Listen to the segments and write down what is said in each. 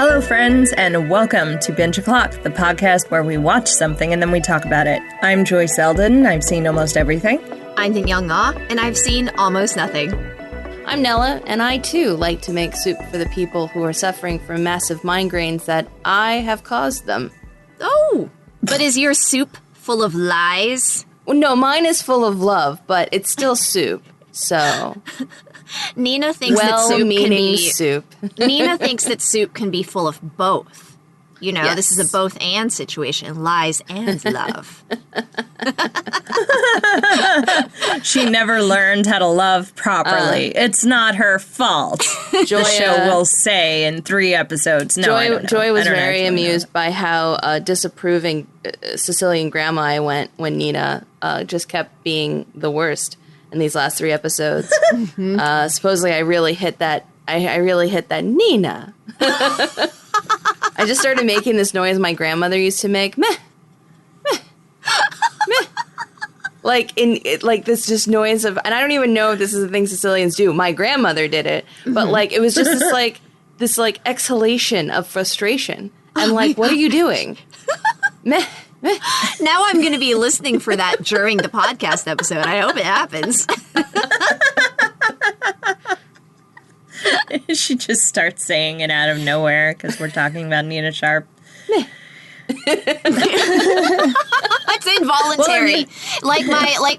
Hello, friends, and welcome to Binge O'Clock, the podcast where we watch something and then we talk about it. I'm Joy Selden. I've seen almost everything. I'm Danielle, and I've seen almost nothing. I'm Nella, and I too like to make soup for the people who are suffering from massive migraines that I have caused them. Oh, but is your soup full of lies? Well, no, mine is full of love, but it's still soup, so... Nina thinks that soup can be soup. Nina thinks that soup can be full of both. You know, Yes. This is a both and situation, lies and love. She never learned how to love properly. It's not her fault. Joy, The show will say in 3 episodes. No, I don't know. Joy was I don't very actually know. amused by how disapproving Sicilian grandma I went when Nina just kept being the worst in these last 3 episodes. Supposedly, I really hit that. I really hit that Nina. I just started making this noise my grandmother used to make. Meh, meh, meh. Like this just noise of, and I don't even know if this is the thing Sicilians do. My grandmother did it, but like it was just this exhalation of frustration. And what are you doing? Meh. Meh. Now I'm going to be listening for that during the podcast episode. I hope it happens. She just starts saying it out of nowhere because we're talking about Nina Sharp. It's involuntary. Like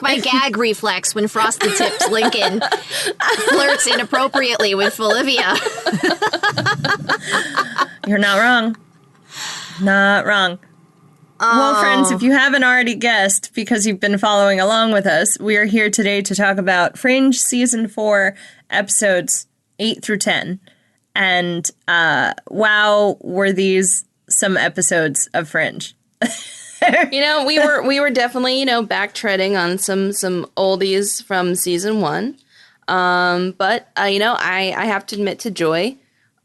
my gag reflex when Frosted Tips Lincoln flirts inappropriately with Olivia. You're not wrong. Not wrong. Well, friends, if you haven't already guessed, because you've been following along with us, we are here today to talk about Fringe Season 4, episodes 8 through 10. And, wow, were these some episodes of Fringe. We were definitely, backtreading on some oldies from season 1. But I have to admit to Joy,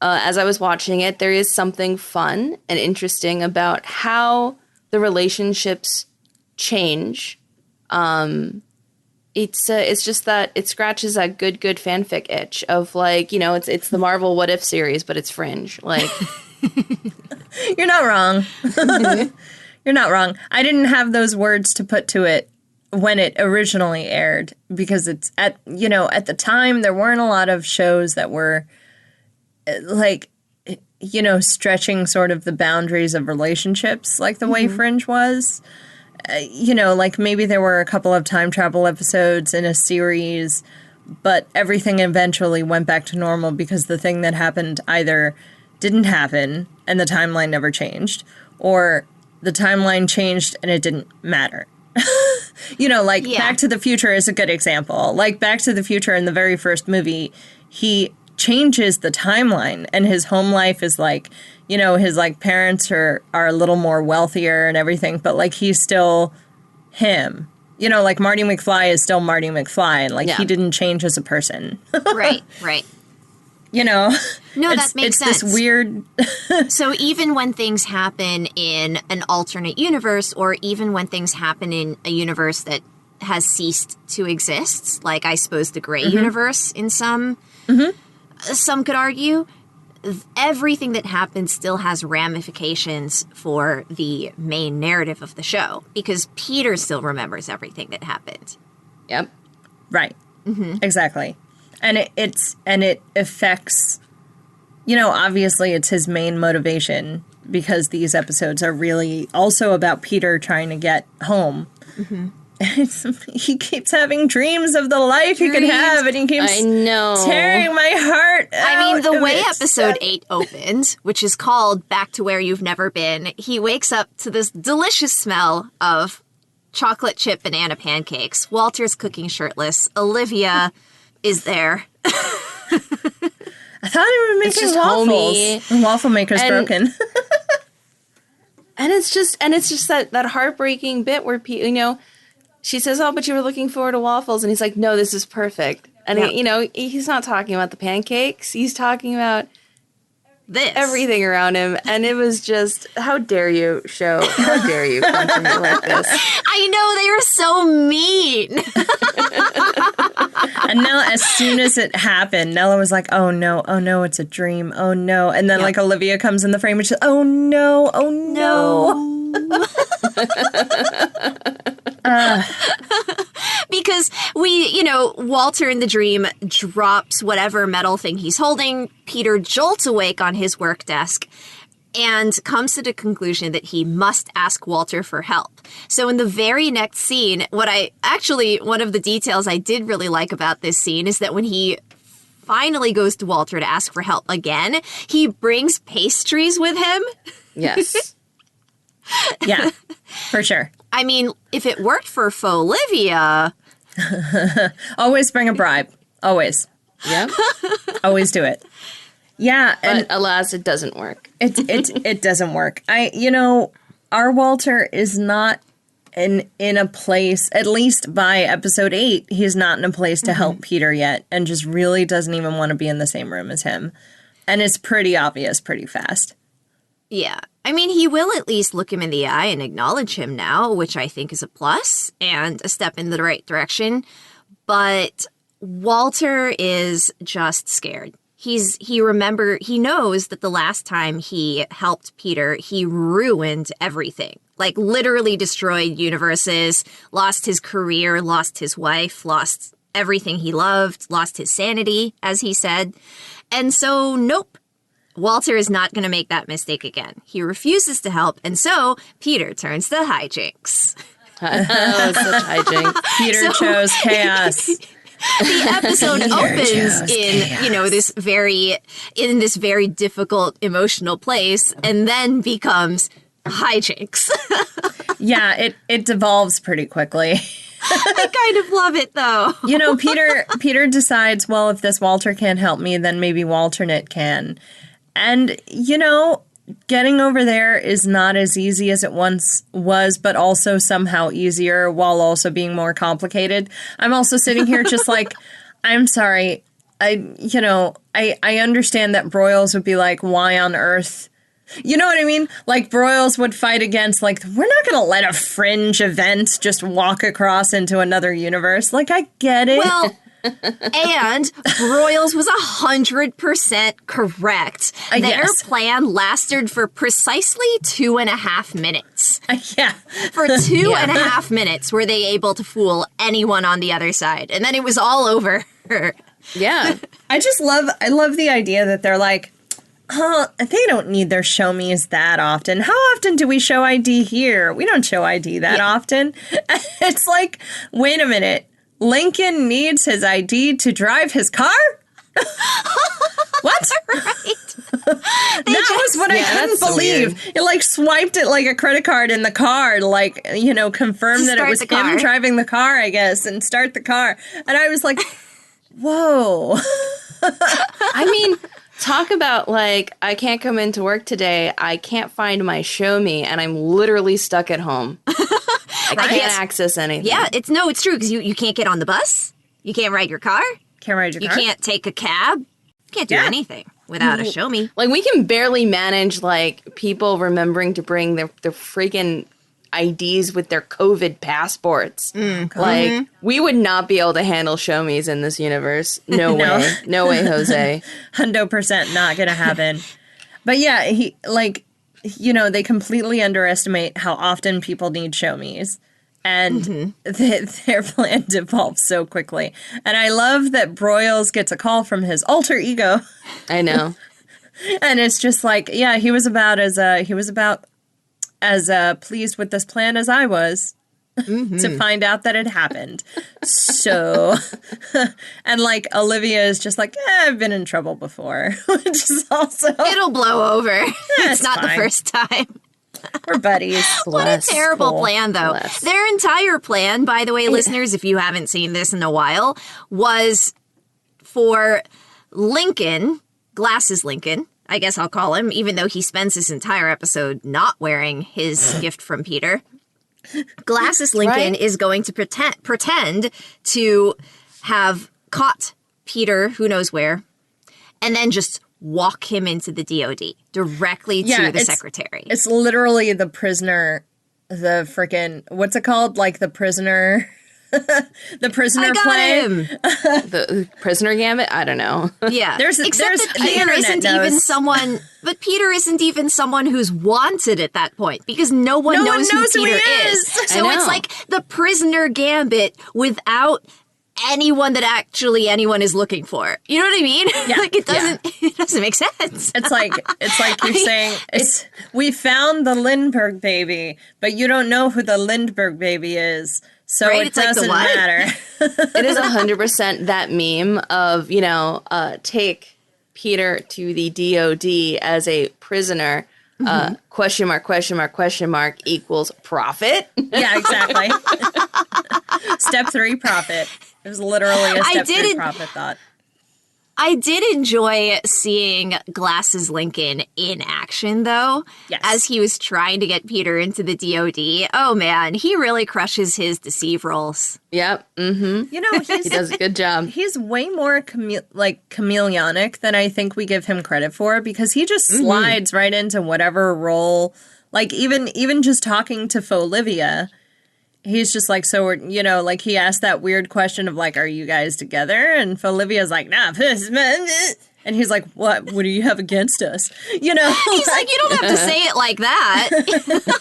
as I was watching it, there is something fun and interesting about how the relationships change. It's just that it scratches that good fanfic itch of it's the Marvel What If series, but it's Fringe. You're not wrong. You're not wrong. I didn't have those words to put to it when it originally aired because it's at the time there weren't a lot of shows that were stretching sort of the boundaries of relationships like the way Fringe was. Maybe there were a couple of time travel episodes in a series, but everything eventually went back to normal because the thing that happened either didn't happen and the timeline never changed, or the timeline changed and it didn't matter. Back to the Future is a good example. Like Back to the Future in the very first movie, he changes the timeline and his home life is his parents are a little more wealthier and everything, but he's still him. Marty McFly is still Marty McFly and he didn't change as a person. Right. No, that makes sense. It's this weird... So even when things happen in an alternate universe, or even when things happen in a universe that has ceased to exist, like I suppose the gray universe in some could argue, everything that happens still has ramifications for the main narrative of the show, because Peter still remembers everything that happened. Yep. Right. Exactly. And it affects, obviously it's his main motivation because these episodes are really also about Peter trying to get home. He keeps having dreams of the life he could have, and he keeps tearing my heart out. I mean, the of way it. episode 8 opens, which is called Back to Where You've Never Been, he wakes up to this delicious smell of chocolate chip banana pancakes. Walter's cooking shirtless. Olivia is there. I thought he was making waffles. The waffle maker's broken. And it's just that heartbreaking bit where she says, "Oh, but you were looking forward to waffles," and he's like, "No, this is perfect." And he's not talking about the pancakes; he's talking about everything around him. And it was just, how dare you, show? How dare you come to me like this? I know, they were so mean. And Nella, as soon as it happened, Nella was like, oh no, it's a dream. Oh no. And then like Olivia comes in the frame and she's, oh no. Because Walter in the dream drops whatever metal thing he's holding. Peter jolts awake on his work desk and comes to the conclusion that he must ask Walter for help. So in the very next scene, one of the details I did really like about this scene is that when he finally goes to Walter to ask for help again, he brings pastries with him. Yes. Yeah, for sure. I mean, if it worked for Olivia... Always bring a bribe. Always. Yeah. Always do it. Yeah. But alas, it doesn't work. It doesn't work. Our Walter is not in a place, at least by episode 8, he's not in a place to help Peter yet and just really doesn't even want to be in the same room as him. And it's pretty obvious pretty fast. Yeah. I mean, he will at least look him in the eye and acknowledge him now, which I think is a plus and a step in the right direction. But Walter is just scared. He knows that the last time he helped Peter, he ruined everything. Like, literally destroyed universes, lost his career, lost his wife, lost everything he loved, lost his sanity, as he said. And so, nope. Walter is not going to make that mistake again. He refuses to help, and so Peter turns to hijinks. Oh, such hijinks. Peter chose chaos. The episode opens in this very difficult emotional place, and then becomes hijinks. Yeah, it devolves pretty quickly. I kind of love it, though. Peter decides, well, if this Walter can't help me, then maybe Walternate can. And, getting over there is not as easy as it once was, but also somehow easier while also being more complicated. I'm also sitting here just like, I'm sorry. I understand that Broyles would be like, why on earth? You know what I mean? Like, Broyles would fight against, like, we're not going to let a Fringe event just walk across into another universe. Like, I get it. Well... And Broyles was 100% correct. Their plan lasted for precisely 2.5 minutes. Yeah. For 2.5 minutes were they able to fool anyone on the other side. And then it was all over. Yeah. I love the idea that they're like, they don't need their show me's that often. How often do we show ID here? We don't show ID that often. It's like, wait a minute. Lincoln needs his ID to drive his car? What? Right. That was what I couldn't believe. So it like swiped it like a credit card in the car to like, confirm that it was him driving the car, I guess, and start the car. And I was like, whoa. I mean, talk about like, I can't come into work today. I can't find my show me and I'm literally stuck at home. I can't access anything. Yeah, it's true, because you can't get on the bus. You can't ride your car. You can't take a cab. You can't do anything without a show me. Like, we can barely manage, like, people remembering to bring their freaking IDs with their COVID passports. Like, we would not be able to handle show me's in this universe. No way. No way, Jose. 100% not going to happen. But yeah, they completely underestimate how often people need show me's. And their plan devolves so quickly. And I love that Broyles gets a call from his alter ego. I know. And it's just like, yeah, he was about as pleased with this plan as I was. To find out that it happened. So, and like Olivia is just like, I've been in trouble before, which is also... It'll blow over. It's not fine. The first time. We're buddies. What a terrible plan, though. Their entire plan, by the way, listeners, if you haven't seen this in a while, was for Lincoln, Glasses Lincoln, I guess I'll call him, even though he spends this entire episode not wearing his gift from Peter. Glasses Lincoln is going to pretend to have caught Peter, who knows where, and then just walk him into the DOD directly to the secretary. It's literally the prisoner, the freaking, what's it called? Like the prisoner The prisoner I got play. him. The prisoner gambit? I don't know. Yeah. There's Except that the Peter internet isn't knows. even someone, but Peter isn't even someone who's wanted at that point because no one knows who who he Peter is. is. I So it's know. like the prisoner gambit without anyone that actually anyone is looking for. You know what I mean? Yeah. Like it doesn't make sense. It's like you're saying we found the Lindbergh baby, but you don't know who the Lindbergh baby is, so Right? it It's like the doesn't what? matter. It is 100% that meme of, take Peter to the DOD as a prisoner, question mark, equals profit. Yeah, exactly. Step 3 profit. It was literally a step 3 profit thought. I did enjoy seeing Glasses Lincoln in action, though, Yes. as he was trying to get Peter into the DOD. Oh, man, he really crushes his deceive rolls. Yep. Mm-hmm. You know, He does a good job. he's way more chameleonic than I think we give him credit for, because he just slides right into whatever role. Like even just talking to Olivia, he's just like, so we're, like he asked that weird question of like, are you guys together? And Olivia's like, nah. And he's like, what do you have against us? He's like, you don't have to say it like that.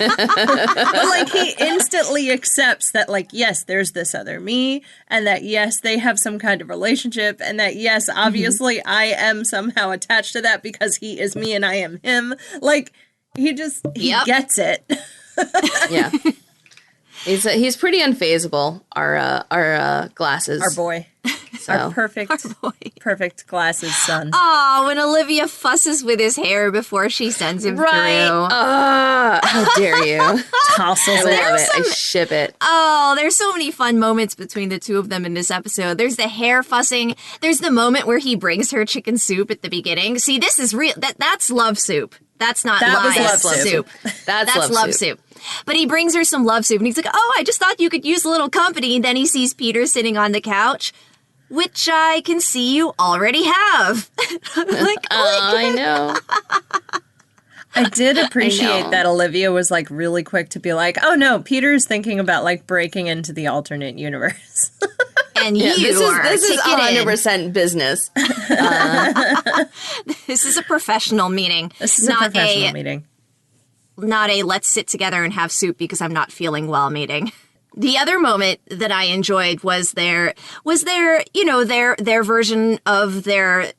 But like he instantly accepts that, like, yes, there's this other me, and that yes, they have some kind of relationship, and that yes, obviously I am somehow attached to that because he is me and I am him. Like he gets it. Yeah. He's pretty unfazable, our Glasses. Our boy. So. Our perfect Glasses son. Oh, when Olivia fusses with his hair before she sends him through. How dare you. Tousles I love it. it. I ship it. Oh, there's so many fun moments between the two of them in this episode. There's the hair fussing. There's the moment where he brings her chicken soup at the beginning. See, this is real. That's love soup. That's not was love soup. That's love soup. But he brings her some love soup, and he's like, oh, I just thought you could use a little company. Then he sees Peter sitting on the couch, which I can see you already have. Like, I know. I did appreciate that Olivia was like really quick to be like, oh no, Peter's thinking about like breaking into the alternate universe. and Yeah, you this is ticketed. 100% business. This is a professional meeting. This is a professional meeting. Not a let's sit together and have soup because I'm not feeling well meeting. The other moment that I enjoyed was their version of their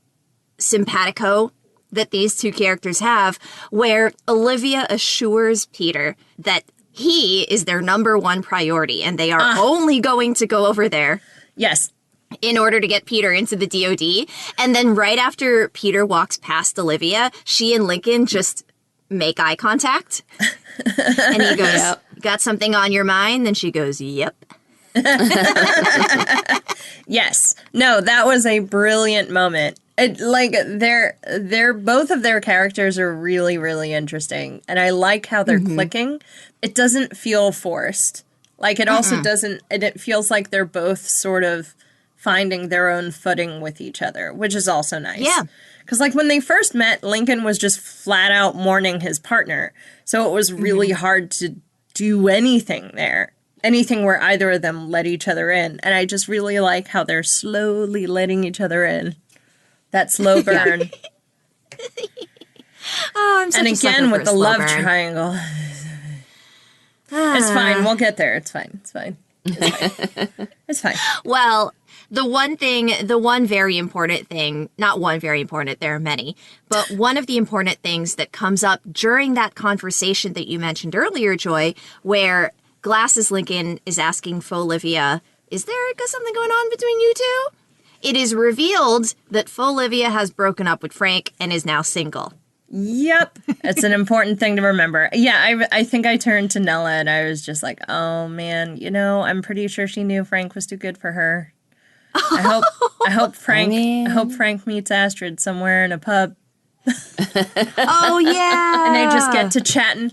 simpatico that these two characters have, where Olivia assures Peter that he is their number one priority and they are only going to go over there Yes. in order to get Peter into the DOD. And then right after Peter walks past Olivia, she and Lincoln just make eye contact. And he goes, Yep. got something on your mind? Then she goes, yep. Yes. No, that was a brilliant moment. They're both of their characters are really, really interesting. And I like how they're clicking. It doesn't feel forced. Like, it also doesn't, and it feels like they're both sort of finding their own footing with each other, which is also nice. Yeah. Because, like, when they first met, Lincoln was just flat out mourning his partner. So it was really hard to do anything there. Anything where either of them let each other in. And I just really like how they're slowly letting each other in. That slow burn. Oh, I'm such And a sucker again, for with a the slow love burn. triangle. It's fine. We'll get there. It's fine. It's fine. It's fine. Well, the one very important thing, not one very important, there are many, but one of the important things that comes up during that conversation that you mentioned earlier, Joy, where Glasses Lincoln is asking Olivia, is there something going on between you two? It is revealed that Olivia has broken up with Frank and is now single. Yep. It's an important thing to remember. Yeah, I think I turned to Nella and I was just like, oh man, I'm pretty sure she knew Frank was too good for her. I hope Frank meets Astrid somewhere in a pub. Oh yeah. And they just get to chatting.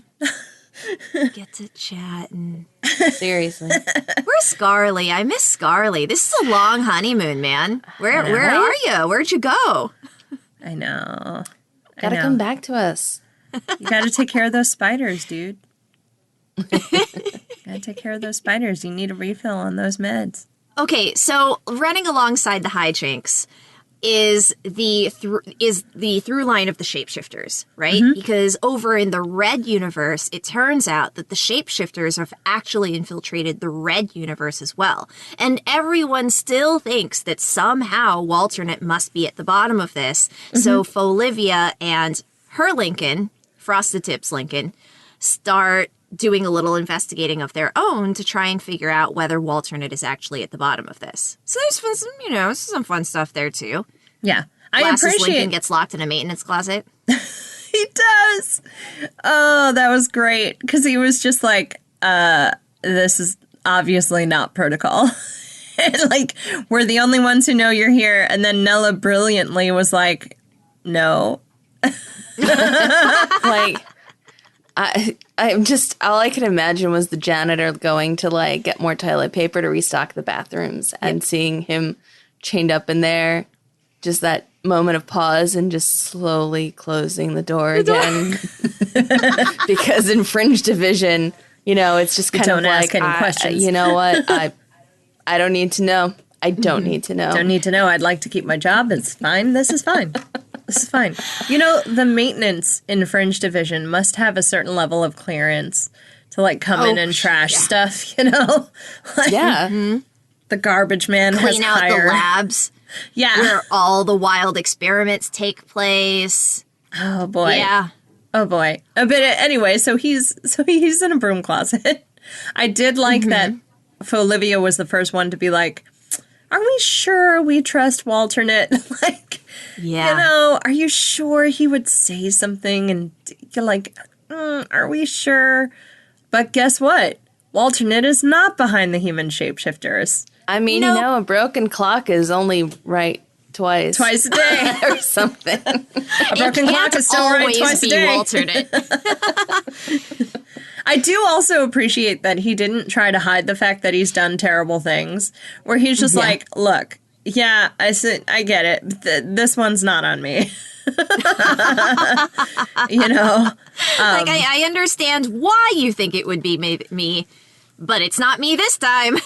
Seriously. Where's Scarly? I miss Scarly. This is a long honeymoon, man. Where are you? Where'd you go? I know. Gotta come back to us. You gotta take care of those spiders, dude. Gotta take care of those spiders. You need a refill on those meds. Okay, so running alongside the hijinks is the through line of the shapeshifters, right? Because over in the red universe, it turns out that the shapeshifters have actually infiltrated the red universe as well. And everyone still thinks that somehow Walternate must be at the bottom of this. So Folivia and her Lincoln, Frosted Tips Lincoln, start doing a little investigating of their own to try and figure out whether Walternate is actually at the bottom of this. So there's some fun stuff there too. Yeah. Glasses Lincoln gets locked in a maintenance closet. He does. Oh, that was great. Because he was just like, this is obviously not protocol. Like, we're the only ones who know you're here. And then Nella brilliantly was like, no. Like, I'm just, all I could imagine was the janitor going to, like, get more toilet paper to restock the bathrooms and seeing him chained up in there. Just that moment of pause and just slowly closing the door again. Because in Fringe Division, it's just kind of like, questions. You know what? I don't need to know. I don't need to know. Don't need to know. I'd like to keep my job. It's fine. This is fine. This is fine. The maintenance in Fringe Division must have a certain level of clearance to, like, come in and trash stuff, Like, yeah. The garbage man Clean out higher. the labs. Yeah. Where all the wild experiments take place. Oh, boy. Yeah. Oh, boy. But anyway, so he's in a broom closet. I did like that Folivia was the first one to be like, are we sure we trust Walternate? Like, are you sure he would say something? And you're like, are we sure? But guess what? Walternate is not behind the human shapeshifters. I mean, a broken clock is only right twice. Twice a day. Or something. A broken clock is still right twice a day. Walternate. I do also appreciate that he didn't try to hide the fact that he's done terrible things. Where he's just like, look, I get it. This one's not on me. I understand why you think it would be me, but it's not me this time.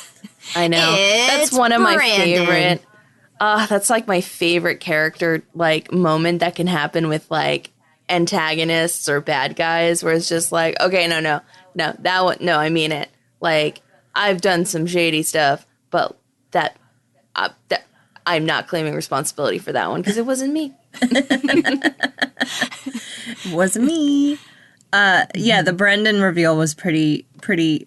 I know. That's one of my favorite. That's like my favorite character, like, moment that can happen with, like, antagonists or bad guys, where it's just like, okay, no, that one, no, I mean it. Like, I've done some shady stuff, but that I'm not claiming responsibility for that one because it wasn't me. It wasn't me. The Brendan reveal was pretty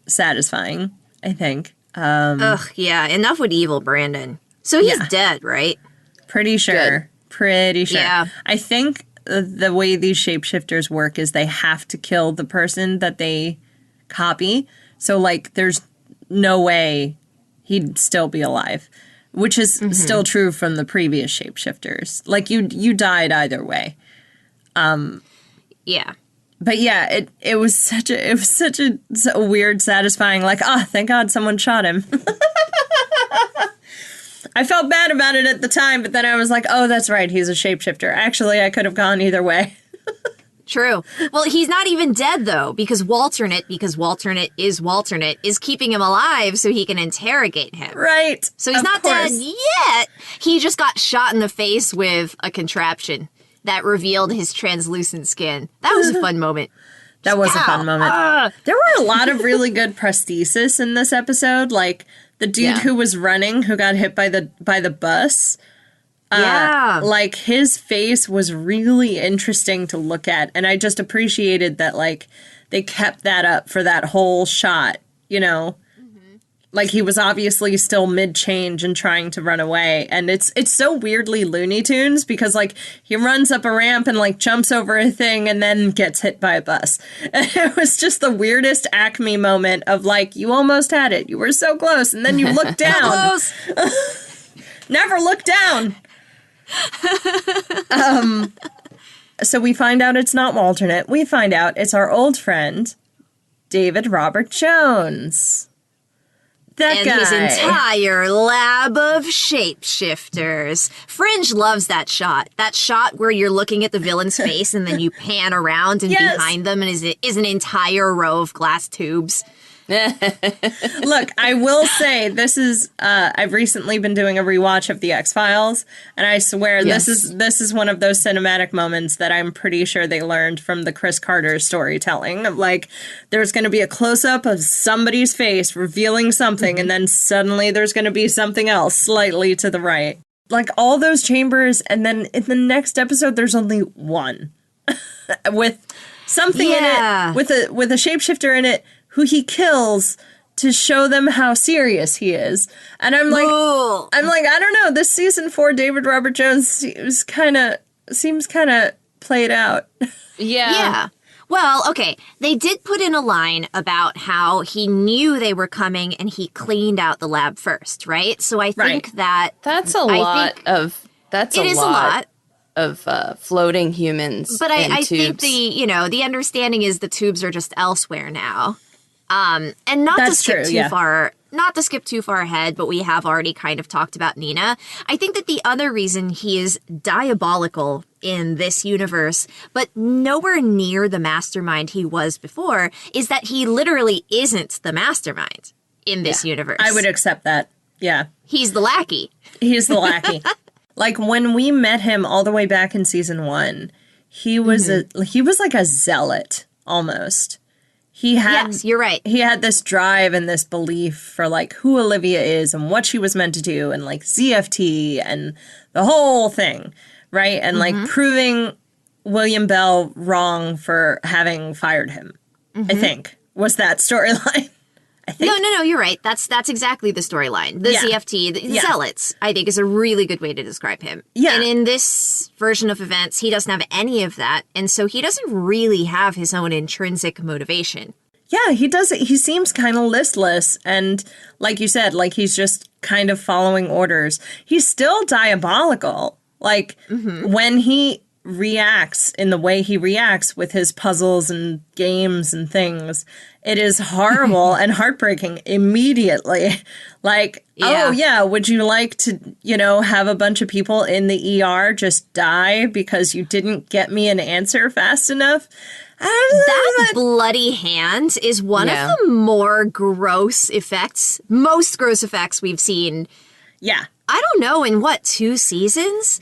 satisfying, I think. Enough with evil Brandon. So he's dead, right? Pretty sure. Good. Pretty sure. Yeah. I think the way these shapeshifters work is they have to kill the person that they copy. So, like, there's no way he'd still be alive, which is still true from the previous shapeshifters. Like, you died either way. Yeah. But yeah, it was such a weird, satisfying, like, thank God someone shot him. I felt bad about it at the time, but then I was like, oh, that's right, he's a shapeshifter. Actually, I could have gone either way. True. Well, he's not even dead, though, because Walternate is keeping him alive so he can interrogate him. Right. So he's not dead yet. He just got shot in the face with a contraption that revealed his translucent skin. That was a fun moment. That was a fun moment. There were a lot of really good prosthesis in this episode. Like, the dude who was running, who got hit by the bus. Like, his face was really interesting to look at. And I just appreciated that, like, they kept that up for that whole shot, Like, he was obviously still mid-change and trying to run away. And it's so weirdly Looney Tunes because, like, he runs up a ramp and, like, jumps over a thing and then gets hit by a bus. And it was just the weirdest Acme moment of, like, you almost had it. You were so close. And then you look down. Never look down. So we find out it's not Walternate. We find out it's our old friend, David Robert Jones. That guy. His entire lab of shapeshifters. Fringe loves that shot. That shot where you're looking at the villain's face and then you pan around and behind them is an entire row of glass tubes. Look, I will say this is I've recently been doing a rewatch of the X-Files, and I swear this is one of those cinematic moments that I'm pretty sure they learned from the Chris Carter storytelling of like there's going to be a close-up of somebody's face revealing something and then suddenly there's going to be something else slightly to the right. Like all those chambers, and then in the next episode there's only one with something in it with a shapeshifter in it who he kills to show them how serious he is. And I'm like, I don't know. This season 4 David Robert Jones seems kind of played out. Yeah. Well, okay. They did put in a line about how he knew they were coming and he cleaned out the lab first, right? So I think that's a lot of floating humans. But in I tubes. think the understanding is the tubes are just elsewhere now. And not to skip too far ahead, but we have already kind of talked about Nina. I think that the other reason he is diabolical in this universe, but nowhere near the mastermind he was before, is that he literally isn't the mastermind in this universe. I would accept that. Yeah. He's the lackey. He's the lackey. Like when we met him all the way back in season 1, he was like a zealot almost. Yes, you're right. He had this drive and this belief for like who Olivia is and what she was meant to do and like ZFT and the whole thing, right? And like proving William Bell wrong for having fired him, I think, was that storyline. I think. No, you're right. That's exactly the storyline. The ZFT, the zealots, I think is a really good way to describe him. Yeah. And in this version of events, he doesn't have any of that. And so he doesn't really have his own intrinsic motivation. Yeah, he does. He seems kind of listless. And like you said, like he's just kind of following orders. He's still diabolical. Like when he reacts in the way he reacts with his puzzles and games and things, it is horrible and heartbreaking immediately. Like, would you like to, have a bunch of people in the ER just die because you didn't get me an answer fast enough? That bloody hand is one of the more most gross effects we've seen. Yeah. I don't know, in 2 seasons?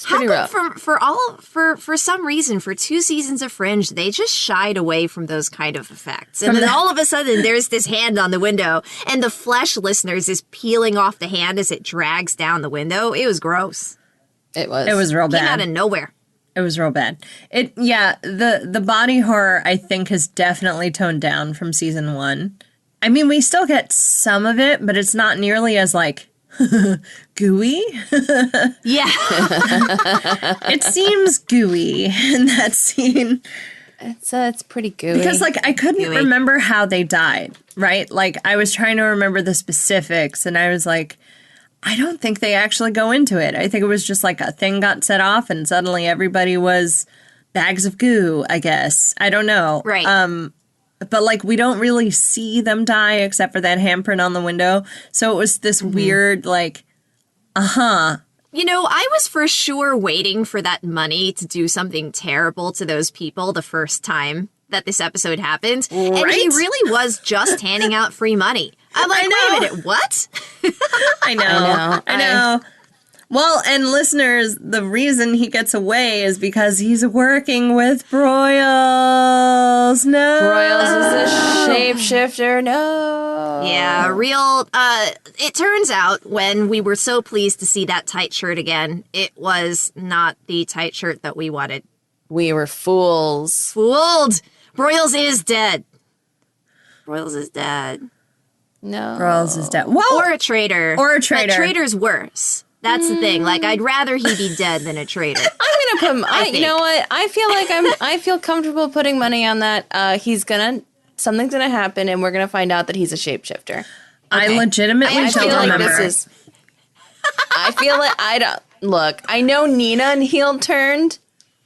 Pretty rough. For some reason, for 2 seasons of Fringe, they just shied away from those kind of effects. And then all of a sudden, there's this hand on the window, and the flesh, listeners, is peeling off the hand as it drags down the window. It was gross. It was. It was real bad. Came out of nowhere. It was real bad. The body horror, I think, has definitely toned down from season 1. I mean, we still get some of it, but it's not nearly as, like, gooey. Yeah. It seems gooey in that scene. It's pretty gooey. Because, like, I couldn't remember how they died, right? Like, I was trying to remember the specifics, and I was like, I don't think they actually go into it. I think it was just like a thing got set off, and suddenly everybody was bags of goo, I guess. I don't know. Right. But, like, we don't really see them die except for that handprint on the window. So it was this weird, like, I was for sure waiting for that money to do something terrible to those people the first time that this episode happened. Right? And he really was just handing out free money. I'm like, wait a minute, what? I know. Well, and listeners, the reason he gets away is because he's working with Broyles. No. Broyles is a shapeshifter. No. Yeah, it turns out when we were so pleased to see that tight shirt again, it was not the tight shirt that we wanted. We were fools. Fooled. Broyles is dead. Broyles is dead. No. Broyles is dead. Well, or a traitor. Or a traitor. But traitor's worse. That's the thing. Like, I'd rather he be dead than a traitor. I'm gonna put. You know what? I feel comfortable putting money on that. Something's gonna happen, and we're gonna find out that he's a shapeshifter. Okay. I legitimately don't remember. I feel like I don't look. I know Nina and heel turned.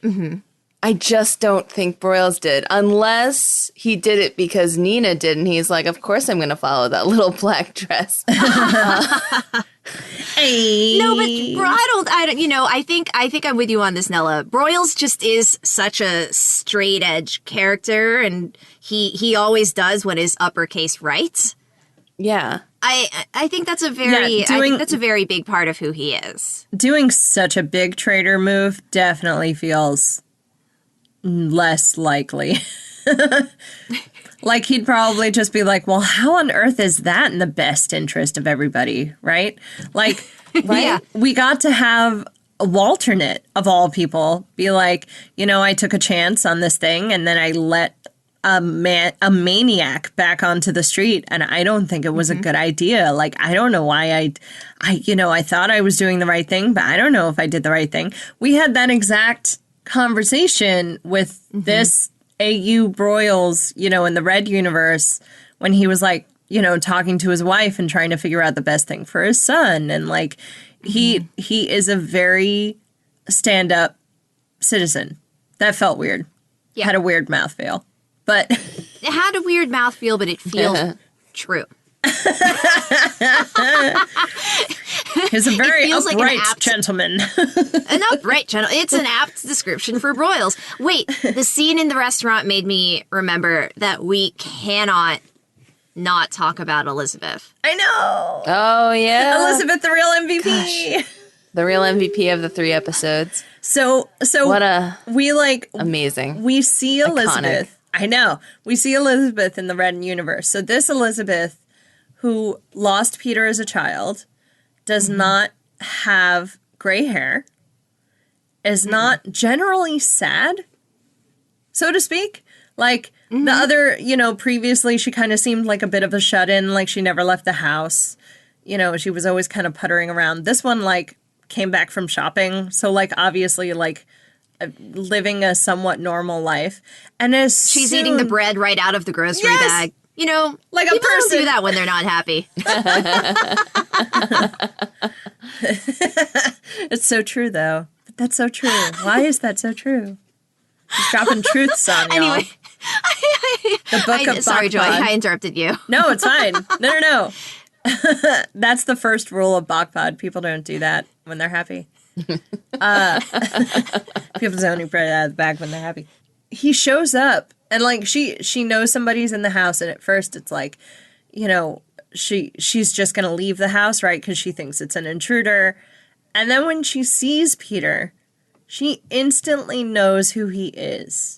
Mm-hmm. I just don't think Broyles did, unless he did it because Nina did, and he's like, of course I'm going to follow that little black dress. Hey. No, but I think I'm with you on this, Nella. Broyles just is such a straight edge character, and he always does what is uppercase right. Yeah. I think that's a very I think that's a very big part of who he is. Doing such a big traitor move definitely feels less likely. Like, he'd probably just be like, well, how on earth is that in the best interest of everybody, right? Like, Yeah. we got to have a Walternate, of all people, be like, I took a chance on this thing, and then I let a maniac back onto the street, and I don't think it was a good idea. Like, I don't know why I thought I was doing the right thing, but I don't know if I did the right thing. We had that exact conversation with this A.U. Broyles, in the Red universe, when he was like, talking to his wife and trying to figure out the best thing for his son. And like, he is a very stand-up citizen. That felt weird. Yeah. Had a weird mouthfeel. But It had a weird mouthfeel, but it feels true. he's a very feels like an upright apt- gentleman. An upright channel. It's an apt description for Broyles. Wait, the scene in the restaurant made me remember that we cannot not talk about Elizabeth. I know. Oh, yeah. Elizabeth, the real MVP. The real MVP of the 3 episodes. So What a we amazing. we see Elizabeth. I know. We see Elizabeth in the Red universe. So this Elizabeth, who lost Peter as a child, does not have gray hair, is not generally sad, so to speak. Like, the other, previously she kind of seemed like a bit of a shut-in, like she never left the house. She was always kind of puttering around. This one, like, came back from shopping, so, like, obviously, like, living a somewhat normal life. And as She's eating the bread right out of the grocery bag. Like a people don't person. do that when they're not happy. It's so true, though. But that's so true. Why is that so true? Just dropping truths on y'all. Anyway. The book of Sorry, Joy, Bachpod. I interrupted you. No, it's fine. No. That's the first rule of Bachpod. People don't do that when they're happy. People don't eat bread out of the bag when they're happy. He shows up, and like she knows somebody's in the house, and at first it's like, she's just gonna leave the house, right? Because she thinks it's an intruder. And then when she sees Peter, she instantly knows who he is.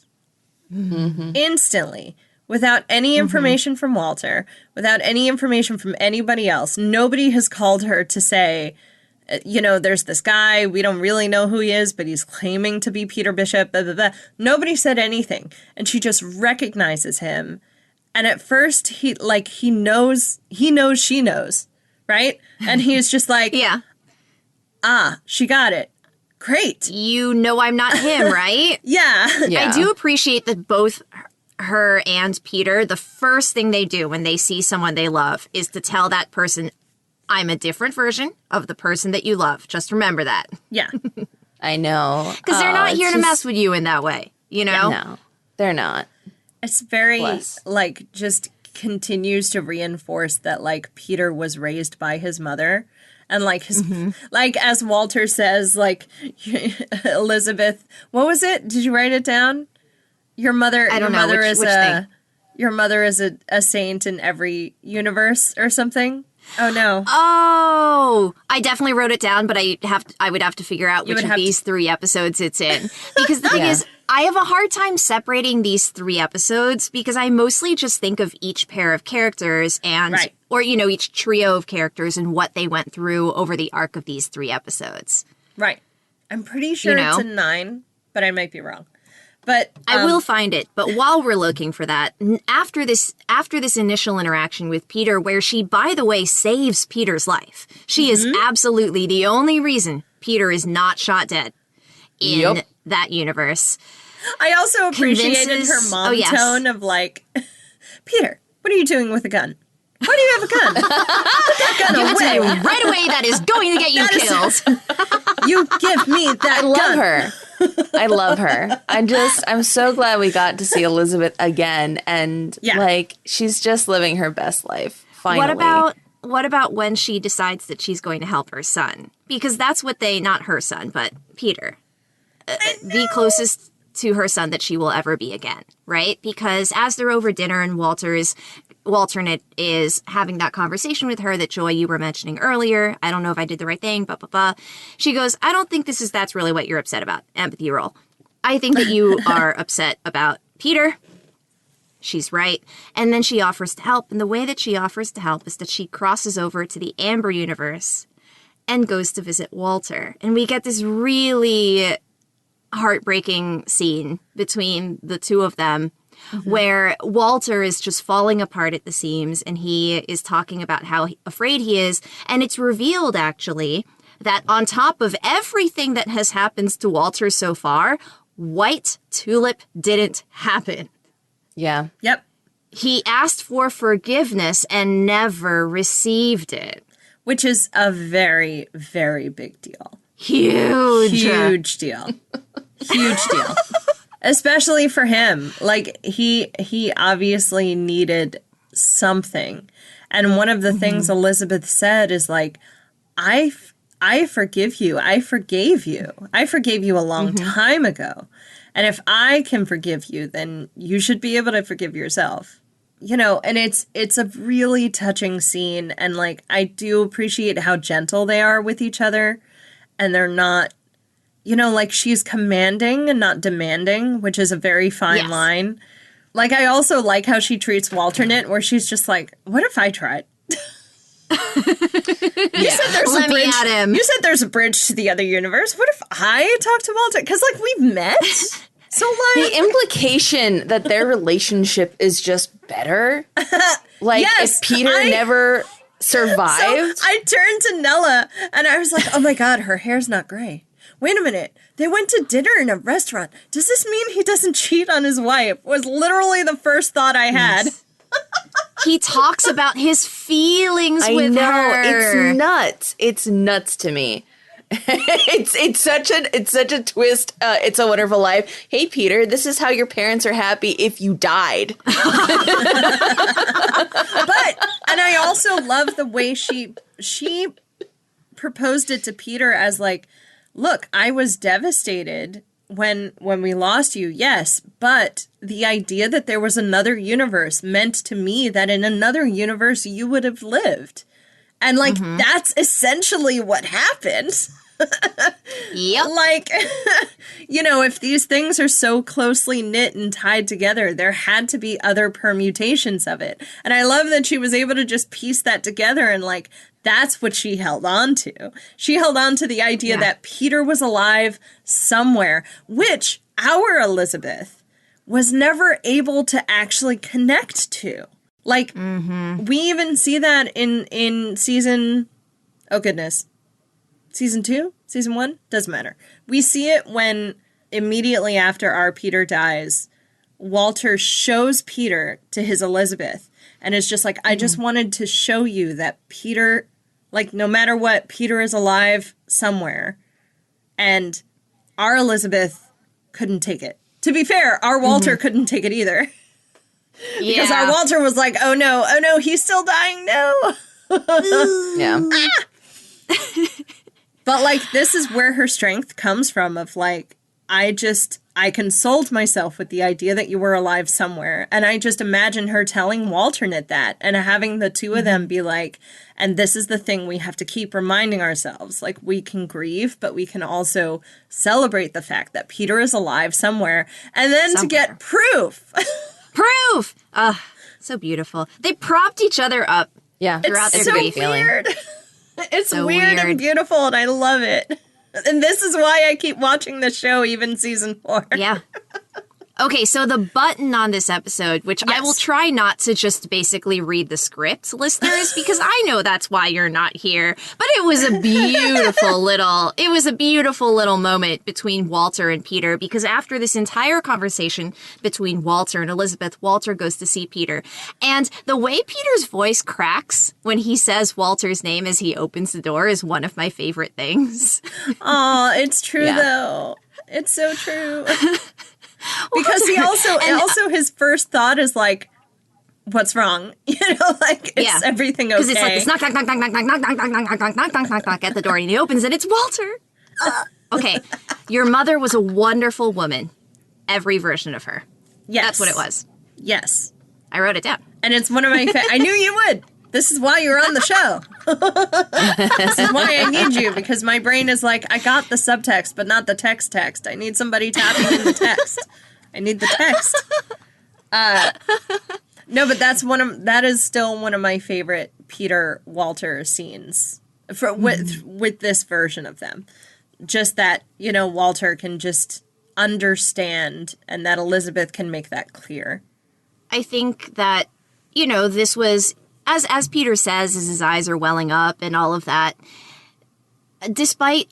Instantly. Without any information from Walter, without any information from anybody else. Nobody has called her to say, there's this guy, we don't really know who he is, but he's claiming to be Peter Bishop, blah, blah, blah. Nobody said anything. And she just recognizes him. And at first, he knows she knows, right? And he's just like, Yeah. She got it. Great. You know I'm not him, right? Yeah. I do appreciate that both her and Peter, the first thing they do when they see someone they love is to tell that person, I'm a different version of the person that you love. Just remember that. Yeah. I know. Because they're not here to mess with you in that way, No, they're not. It's very, Bless. just continues to reinforce that, Peter was raised by his mother. And, his, as Walter says, Elizabeth, what was it? Did you write it down? Your mother is a saint in every universe or something. Oh, no. Oh, I definitely wrote it down, but I would have to figure out which of these 3 episodes it's in. Because the thing is, I have a hard time separating these 3 episodes because I mostly just think of each pair of characters and, or, each trio of characters and what they went through over the arc of these 3 episodes. Right. I'm pretty sure it's a 9, but I might be wrong. But I will find it. But while we're looking for that, after this initial interaction with Peter, where she, by the way, saves Peter's life, she is absolutely the only reason Peter is not shot dead in that universe. I also appreciated her mom tone of Peter, what are you doing with a gun? Why do you have a gun? Put that gun away. Right away, that is going to get you killed. You give me that gun. I love her. I love her. I'm so glad we got to see Elizabeth again. And like, she's just living her best life. Finally. What about when she decides that she's going to help her son? Because that's what not her son, but Peter. The closest to her son that she will ever be again, right? Because as they're over dinner and Walternate is having that conversation with her that, Joy, you were mentioning earlier. I don't know if I did the right thing, She goes, I don't think that's really what you're upset about. Empathy roll. I think that you are upset about Peter. She's right. And then she offers to help. And the way that she offers to help is that she crosses over to the Amber universe and goes to visit Walter. And we get this really heartbreaking scene between the two of them, where Walter is just falling apart at the seams, and he is talking about how afraid he is. And it's revealed, actually, that on top of everything that has happened to Walter so far, White Tulip didn't happen. Yeah. Yep. He asked for forgiveness and never received it. Which is a very, very big deal. Huge deal. Huge deal. Especially for him. Like, he obviously needed something. And one of the things Elizabeth said is like, I forgive you. I forgave you. I forgave you a long time ago. And if I can forgive you, then you should be able to forgive yourself. You know, and it's a really touching scene. And, like, I do appreciate how gentle they are with each other. And they're not, you know, like, she's commanding and not demanding, which is a very fine line. Like, I also like how she treats Walternate, where she's just like, what if I tried? You said there's a bridge. You said there's a bridge to the other universe. What if I talk to Walter? Because, like, we've met. So, like, the implication that their relationship is just better. Like, if Peter never survived. So I turned to Nella and I was like, oh my God, her hair's not gray. Wait a minute. They went to dinner in a restaurant. Does this mean he doesn't cheat on his wife? Was literally the first thought I had. He talks about his feelings with her. It's nuts. It's nuts to me. it's such a twist. It's a Wonderful Life. Hey, Peter, this is how your parents are happy if you died. And I also love the way she proposed it to Peter as like, look, I was devastated when we lost you, yes, but the idea that there was another universe meant to me that in another universe you would have lived. And, like, that's essentially what happened. Yep. Like, you know, if these things are so closely knit and tied together, there had to be other permutations of it. And I love that she was able to just piece that together and, like, that's what she held on to. She held on to the idea that Peter was alive somewhere, which our Elizabeth was never able to actually connect to. Like, we even see that in season... Oh, goodness. Season 2? Season 1? Doesn't matter. We see it when, immediately after our Peter dies, Walter shows Peter to his Elizabeth. And it's just like, I just wanted to show you that Peter... Like, no matter what, Peter is alive somewhere. And our Elizabeth couldn't take it. To be fair, our Walter couldn't take it either. Because our Walter was like, oh no, he's still dying, no. Yeah. But, like, this is where her strength comes from of, like, I consoled myself with the idea that you were alive somewhere. And I just imagine her telling Walternate that and having the two of them be like, and this is the thing we have to keep reminding ourselves. Like, we can grieve, but we can also celebrate the fact that Peter is alive somewhere. And then to get proof. Proof! So beautiful. They propped each other up. Yeah. Throughout It's their so grief. weird. It's So weird and weird. beautiful, and I love it. And this is why I keep watching the show, even season 4. Yeah. Okay, so the button on this episode, which I will try not to just basically read the script, listeners, because I know that's why you're not here. But it was a beautiful little moment between Walter and Peter, because after this entire conversation between Walter and Elizabeth, Walter goes to see Peter. And the way Peter's voice cracks when he says Walter's name as he opens the door is one of my favorite things. Aw, it's true, though. It's so true. Because he also his first thought is like, what's wrong? You know, like, is everything okay? Because it's like this knock, knock, knock, knock, knock, knock, knock, knock, knock, knock, knock, knock, knock, knock, knock at the door, and he opens it. It's Walter. Okay, your mother was a wonderful woman. Every version of her. Yes. That's what it was. Yes. I wrote it down. And it's one of my I knew you would. This is why you're on the show. This is why I need you, because my brain is like, I got the subtext, but not the text. I need somebody tapping in the text. I need the text. No, but that is still one of my favorite Peter Walter scenes with this version of them. Just that, you know, Walter can just understand and that Elizabeth can make that clear. I think that, you know, this was, as Peter says, as his eyes are welling up and all of that, despite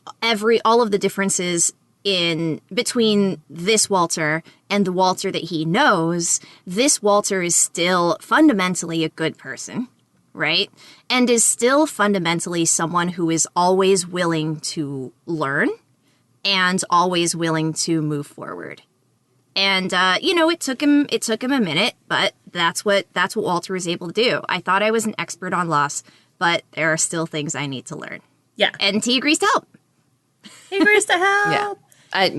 all of the differences between this Walter and the Walter that he knows, this Walter is still fundamentally a good person, right? And is still fundamentally someone who is always willing to learn and always willing to move forward. And, you know, it took him a minute, but that's what Walter was able to do. I thought I was an expert on loss, but there are still things I need to learn. Yeah. And he agrees to help. He agrees to help. I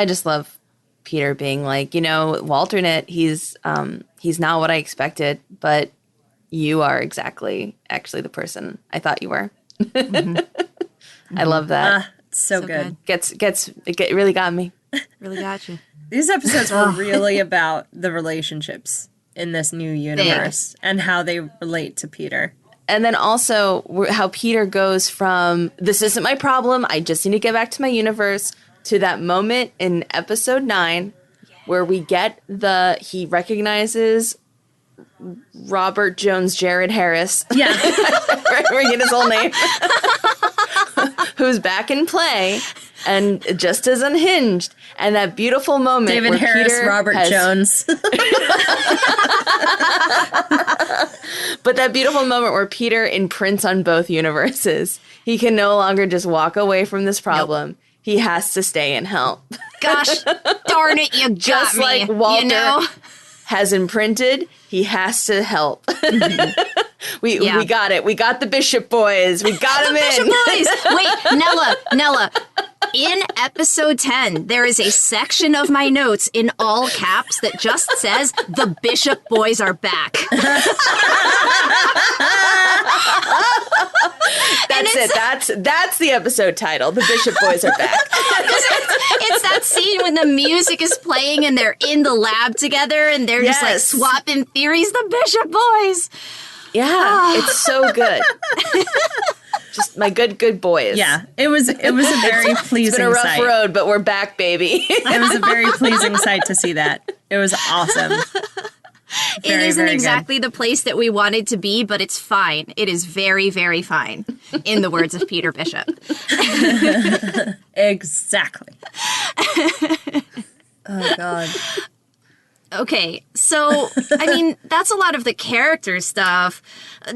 just love Peter being like, you know, Walternate, he's not what I expected, but you are actually the person I thought you were. I love that. It's so good. It really got me. Really got you. These episodes were really about the relationships in this new universe and how they relate to Peter. And then also how Peter goes from, this isn't my problem, I just need to get back to my universe, to that moment in episode 9 where we get he recognizes Robert Jones Jared Harris. Yeah. We're getting his whole name. Who's back in play and just as unhinged. And that beautiful moment David where Harris, Peter Robert Jones. But that beautiful moment where Peter imprints on both universes. He can no longer just walk away from this problem. Nope. He has to stay and help. Gosh darn it, you got just me. Like Walter, you know? Has imprinted, he has to help. We got it. We got the Bishop boys. We got them in. Bishop boys. Wait, Nella. In episode 10, there is a section of my notes in all caps that just says, the Bishop boys are back. That's it. That's the episode title. The Bishop boys are back. It's that scene when the music is playing and they're in the lab together and they're just like swapping theories. The Bishop boys. Yeah, it's so good. Just my good boys. Yeah, it was a very pleasing It's been a rough sight. road, but we're back, baby. It was a very pleasing sight to see that. It was awesome. It isn't exactly the place that we wanted to be, but it's fine. It is very, very fine, in the words of Peter Bishop. Exactly. Oh, God. Okay, so, I mean, that's a lot of the character stuff.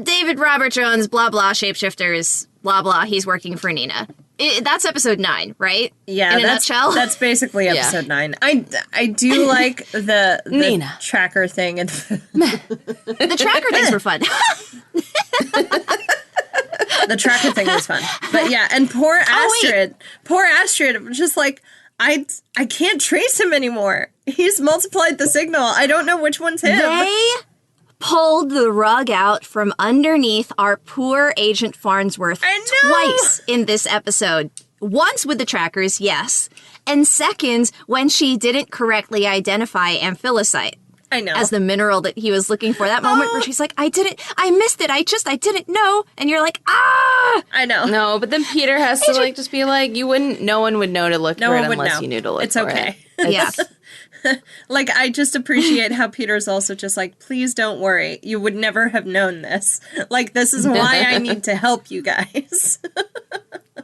David Robert Jones, blah, blah, shapeshifters, blah, blah, he's working for Nina. That's episode 9, right? Yeah, in a nutshell? That's basically episode 9. I do like the Nina. tracker thing. And the tracker things were fun. The tracker thing was fun. But yeah, and poor Astrid was just like, I can't trace him anymore. He's multiplied the signal. I don't know which one's him. They pulled the rug out from underneath our poor Agent Farnsworth twice in this episode. Once with the trackers, yes. And second, when she didn't correctly identify amphilicite. I know. As the mineral that he was looking for. That moment where she's like, I missed it. I didn't know. And you're like, ah! I know. No, but then Peter has to just be like, no one would know to look for it unless you knew to look for it. It's okay. Yeah. Like, I just appreciate how Peter's also just like, please don't worry. You would never have known this. Like, this is why I need to help you guys.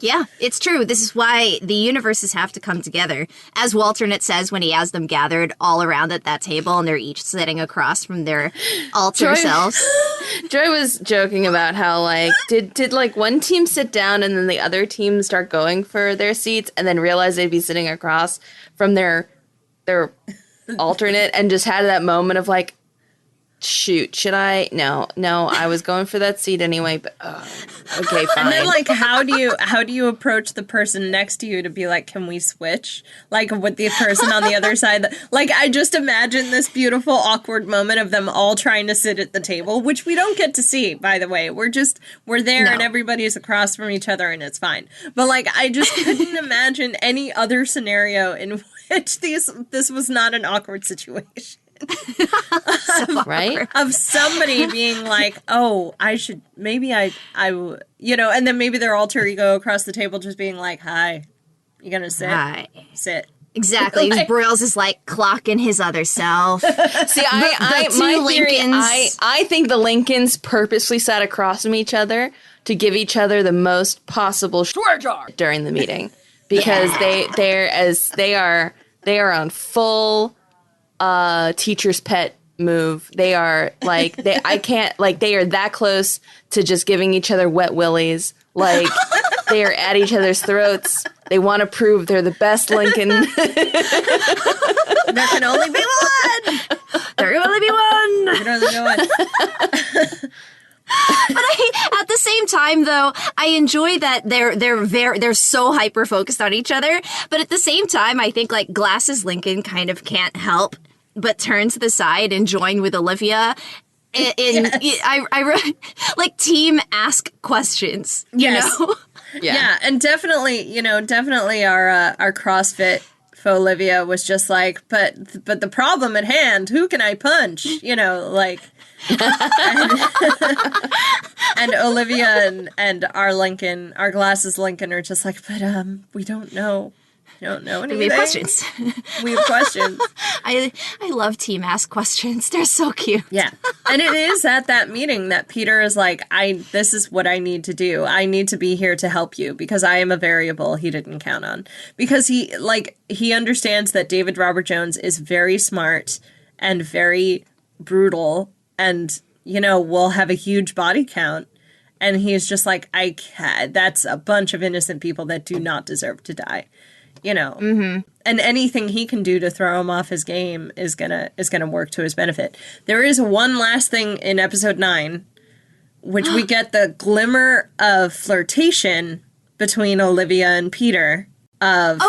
Yeah, it's true. This is why the universes have to come together. As Walternate says when he has them gathered all around at that table and they're each sitting across from their alter selves. Joy was joking about how, like, did like one team sit down and then the other team start going for their seats and then realize they'd be sitting across from their alternate and just had that moment of like, shoot, should I? No, I was going for that seat anyway, but okay, fine. And then, like, how do you approach the person next to you to be like, can we switch? Like, with the person on the other side. Like, I just imagine this beautiful, awkward moment of them all trying to sit at the table, which we don't get to see, by the way. We're there and everybody's across from each other and it's fine. But, like, I just couldn't imagine any other scenario in which this was not an awkward situation. Right? Of somebody being like, oh, I should, maybe I, you know, and then maybe their alter ego across the table just being like, hi, you gonna sit? Hi. Sit. Exactly. Like, Broyles is like clocking his other self. See, my theory, I think the Lincolns purposely sat across from each other to give each other the most possible swear jar during the meeting because they are on full teacher's pet move. They are like they are that close to just giving each other wet willies. Like they are at each other's throats. They want to prove they're the best Lincoln. There can only be one. There can only be one. There can only be one. But at the same time, though, I enjoy that they're so hyper focused on each other. But at the same time, I think like Glasses Lincoln kind of can't help but turn to the side and join with Olivia. I wrote like team ask questions. You know? Yeah, and definitely our CrossFit Olivia was just like, but the problem at hand, who can I punch? You know, like. And Olivia and our Lincoln, our Glasses Lincoln, are just like, but we don't know. We don't know anything. We have questions. We have questions. I love team ask questions. They're so cute. Yeah. And it is at that meeting that Peter is like, this is what I need to do. I need to be here to help you because I am a variable he didn't count on. Because he understands that David Robert Jones is very smart and very brutal and, you know, will have a huge body count. And he's just like, that's a bunch of innocent people that do not deserve to die. You know, and anything he can do to throw him off his game is gonna work to his benefit. There is one last thing in episode 9, which we get the glimmer of flirtation between Olivia and Peter. Of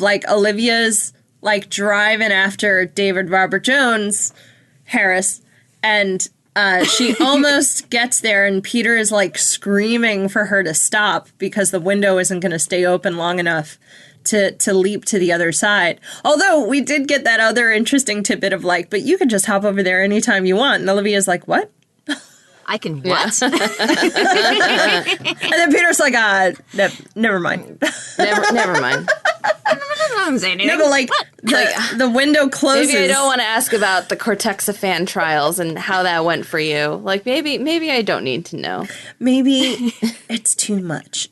like Olivia's like driving after David Robert Jones, Harris, and she almost gets there and Peter is like screaming for her to stop because the window isn't going to stay open long enough to leap to the other side. Although we did get that other interesting tidbit of like, but you can just hop over there anytime you want. And Olivia's like, what? I can what? And then Peter's like, never mind. Never mind. No, but like the window closes. Maybe I don't want to ask about the Cortexiphan trials and how that went for you. Like maybe I don't need to know. Maybe it's too much.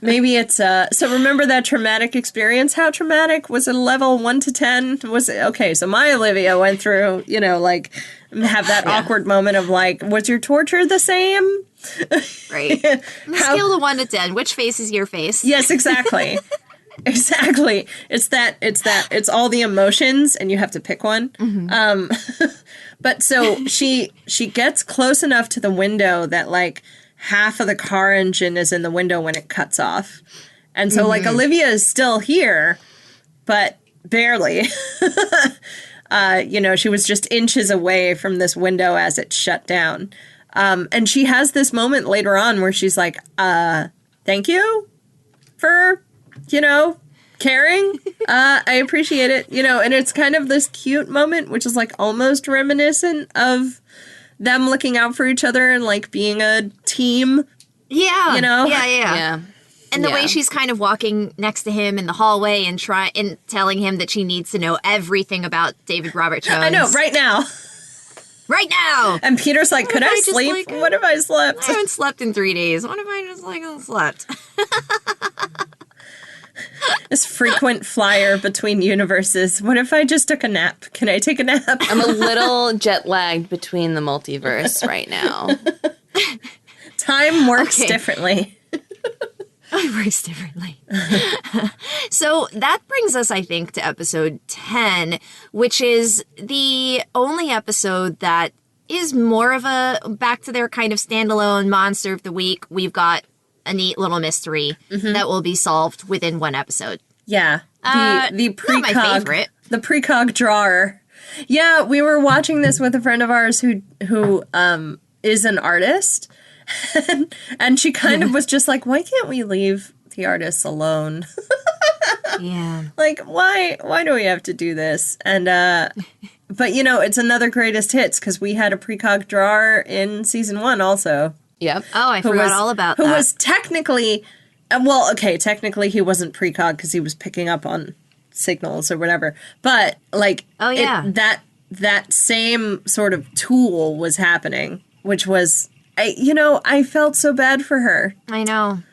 Maybe it's so remember that traumatic experience? How traumatic? Was it a level 1 to 10? Was it okay, so my Olivia went through, you know, like have that awkward moment of like, was your torture the same? Right. On the scale of 1 to 10, which face is your face? Yes, exactly. Exactly. It's all the emotions and you have to pick one. But so she gets close enough to the window that like half of the car engine is in the window when it cuts off. And so like Olivia is still here, but barely. You know, she was just inches away from this window as it shut down. And she has this moment later on where she's like, thank you for, you know, caring. I appreciate it, you know, and it's kind of this cute moment, which is like almost reminiscent of them looking out for each other and like being a team. Yeah. You know? Yeah. And the way she's kind of walking next to him in the hallway and telling him that she needs to know everything about David Robert Jones. I know, right now. Right now! And Peter's like, could I just, sleep? like, What if I slept? I haven't slept in 3 days. What if I just, slept? This frequent flyer between universes. What if I just took a nap? Can I take a nap? I'm a little jet lagged between the multiverse right now. Time works differently. It works differently. So that brings us, I think, to episode 10, which is the only episode that is more of a back to their kind of standalone monster of the week. We've got a neat little mystery that will be solved within one episode. Yeah. The precog, not my favorite. The precog drawer. Yeah, we were watching this with a friend of ours who is an artist. And she kind of was just like, why can't we leave the artists alone? Yeah. Like, why do we have to do this? And, but it's another greatest hits because we had a precog drawer in season 1 also. Yep. Oh, I forgot all about that. Who was technically, technically he wasn't precog because he was picking up on signals or whatever. But, like, oh, yeah. that same sort of tool was happening, which was... I felt so bad for her. I know.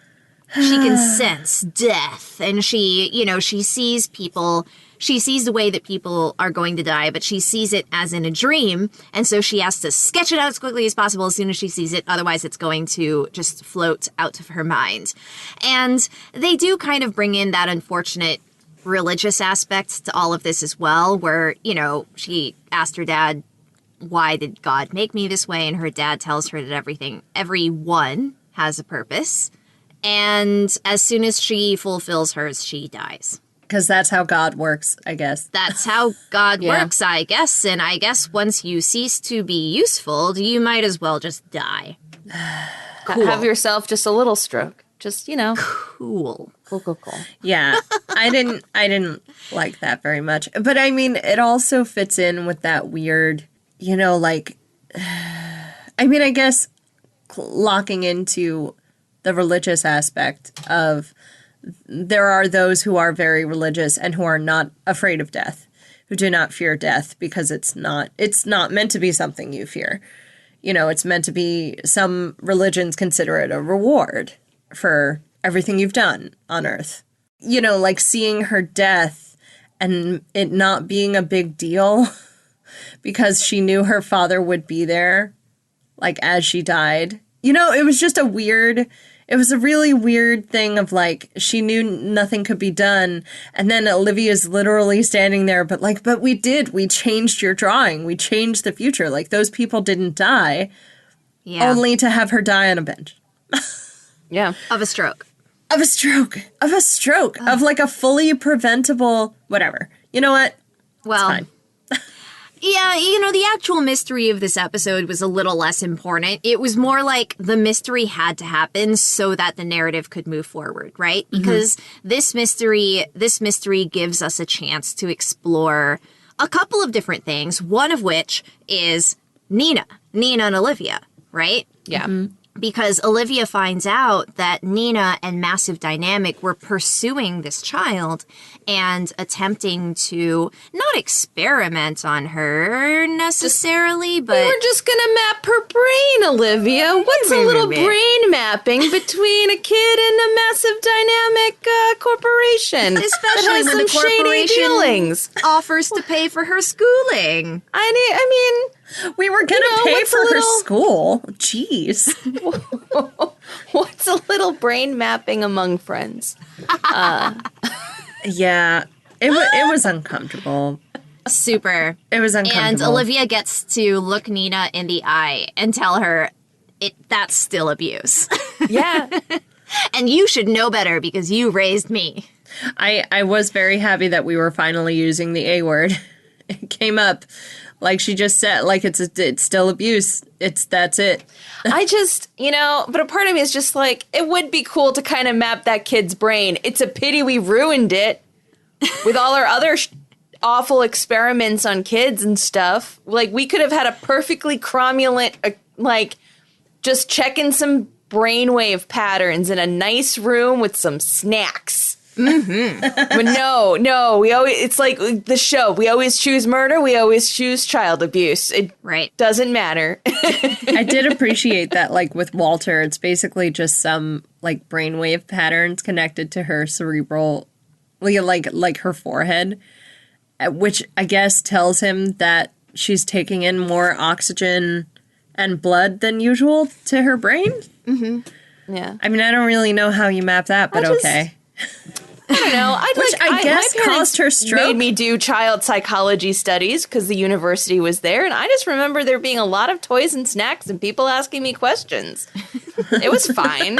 She can sense death, and she sees people, she sees the way that people are going to die, but she sees it as in a dream, and so she has to sketch it out as quickly as possible as soon as she sees it, otherwise it's going to just float out of her mind. And they do kind of bring in that unfortunate religious aspect to all of this as well, where, she asked her dad, why did God make me this way? And her dad tells her that everyone has a purpose. And as soon as she fulfills hers, she dies. Because that's how God works, I guess. That's how God works, I guess. And I guess once you cease to be useful, you might as well just die. Cool. Have yourself just a little stroke. Just, Cool. Cool. Yeah. I didn't like that very much. But I mean, it also fits in with that weird... I guess locking into the religious aspect of there are those who are very religious and who are not afraid of death, who do not fear death because it's not meant to be something you fear. It's meant to be, some religions consider it a reward for everything you've done on earth. Seeing her death and it not being a big deal because she knew her father would be there, as she died. It was just it was a really weird thing of, she knew nothing could be done, and then Olivia's literally standing there, but we changed your drawing, we changed the future, those people didn't die, only to have her die on a bench. Yeah. Of a stroke. Of a fully preventable, whatever. You know what? Well... It's fine. Yeah, the actual mystery of this episode was a little less important. It was more like the mystery had to happen so that the narrative could move forward, right? Because this mystery gives us a chance to explore a couple of different things, one of which is Nina and Olivia, right? Yeah. Because Olivia finds out that Nina and Massive Dynamic were pursuing this child and attempting to not experiment on her necessarily, but... We were just gonna map her brain, Olivia. What's a little brain mapping between a kid and a Massive Dynamic corporation? Especially when the corporation offers to pay for her schooling. I mean... We were gonna pay for her school. Jeez. What's a little brain mapping among friends? Yeah, it was uncomfortable. Super. It was uncomfortable. And Olivia gets to look Nina in the eye and tell her, that's still abuse. Yeah. And you should know better because you raised me. I was very happy that we were finally using the A word. It came up. Like she just said, it's still abuse. That's it. I just, but a part of me is just it would be cool to kind of map that kid's brain. It's a pity we ruined it with all our other awful experiments on kids and stuff. We could have had a perfectly cromulent, just checking some brainwave patterns in a nice room with some snacks. But no, it's like the show. We always choose murder. We always choose child abuse. It doesn't matter. I did appreciate that, like, with Walter, it's basically just some, like, brainwave patterns connected to her cerebral, like her forehead, which I guess tells him that she's taking in more oxygen and blood than usual to her brain. Mm-hmm. Yeah. I mean, I don't really know how you map that, but okay. I don't know. I guess caused her stroke. Made me do child psychology studies because the university was there, and I just remember there being a lot of toys and snacks and people asking me questions. It was fine.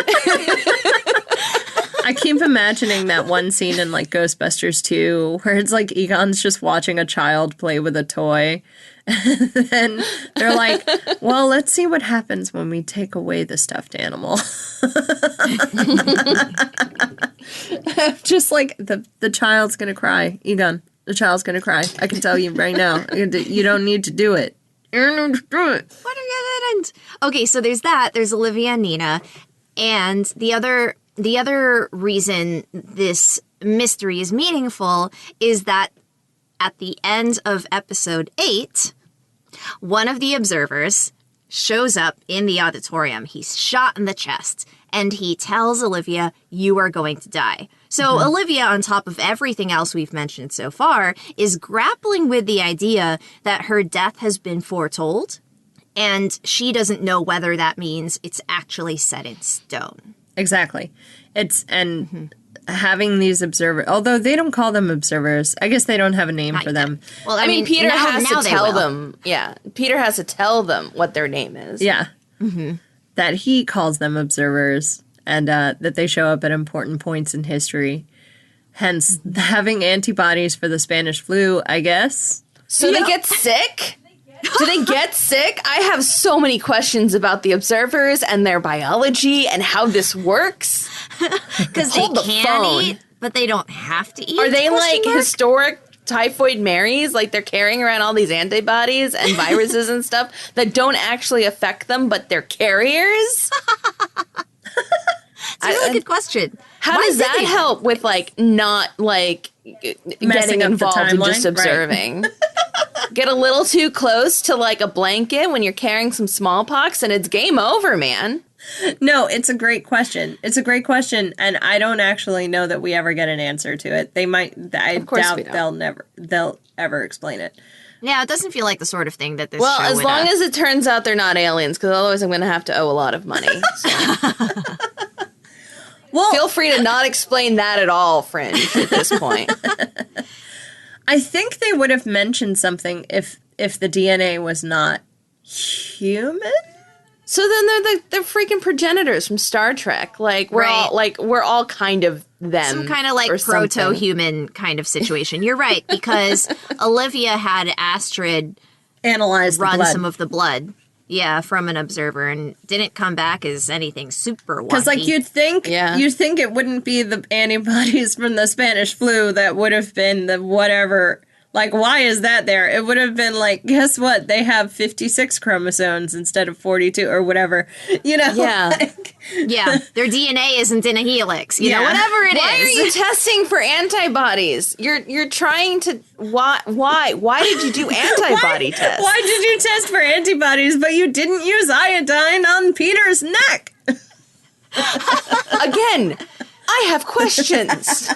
I keep imagining that one scene in, like, Ghostbusters 2 where it's like Egon's just watching a child play with a toy. And then they're like, well, let's see what happens when we take away the stuffed animal. Just like, the child's going to cry. Egon, the child's going to cry. I can tell you right now. You don't need to do it. You don't need to do it. What are you gonna? Okay, so there's that. There's Olivia and Nina. And the other reason this mystery is meaningful is that at the end of episode 8, one of the observers shows up in the auditorium. He's shot in the chest, and he tells Olivia, "You are going to die." So Olivia, on top of everything else we've mentioned so far, is grappling with the idea that her death has been foretold, and she doesn't know whether that means it's actually set in stone. Exactly. Having these observers, although they don't call them observers, I guess they don't have a name for them. Well, I mean, Peter has to tell them. Yeah, Peter has to tell them what their name is. Yeah. Mm-hmm. That he calls them observers, and that they show up at important points in history. Hence, having antibodies for the Spanish flu, I guess. So they get sick? Do they get sick? I have so many questions about the observers and their biology and how this works. Because they can eat, but they don't have to eat. Are they like historic typhoid Marys? Like they're carrying around all these antibodies and viruses and stuff that don't actually affect them, but they're carriers? It's a really good question. How does that help with like not like getting involved and just observing? Right. Get a little too close to like a blanket when you're carrying some smallpox and it's game over, man. No, it's a great question. It's a great question, and I don't actually know that we ever get an answer to it. They might. I doubt they'll ever explain it. Yeah, it doesn't feel like the sort of thing that this well, show as long as it turns out they're not aliens, because otherwise I'm going to have to owe a lot of money. So. Well, feel free to not explain that at all, Fringe, at this point. I think they would have mentioned something if the DNA was not human. So then they're freaking progenitors from Star Trek. Like we're all kind of them. Some kind of like proto-human kind of situation. You're right, because Olivia had Astrid run some of the blood. Yeah, from an observer, and didn't come back as anything super wonky. Because, like, you'd think it wouldn't be the antibodies from the Spanish flu that would have been the whatever. Like, why is that there? It would have been like, guess what? They have 56 chromosomes instead of 42 or whatever. You know? Yeah. Yeah. Their DNA isn't in a helix. You know, whatever it is. Why are you testing for antibodies? You're trying to... Why? Why did you do antibody tests? Why did you test for antibodies, but you didn't use iodine on Peter's neck? Again, I have questions.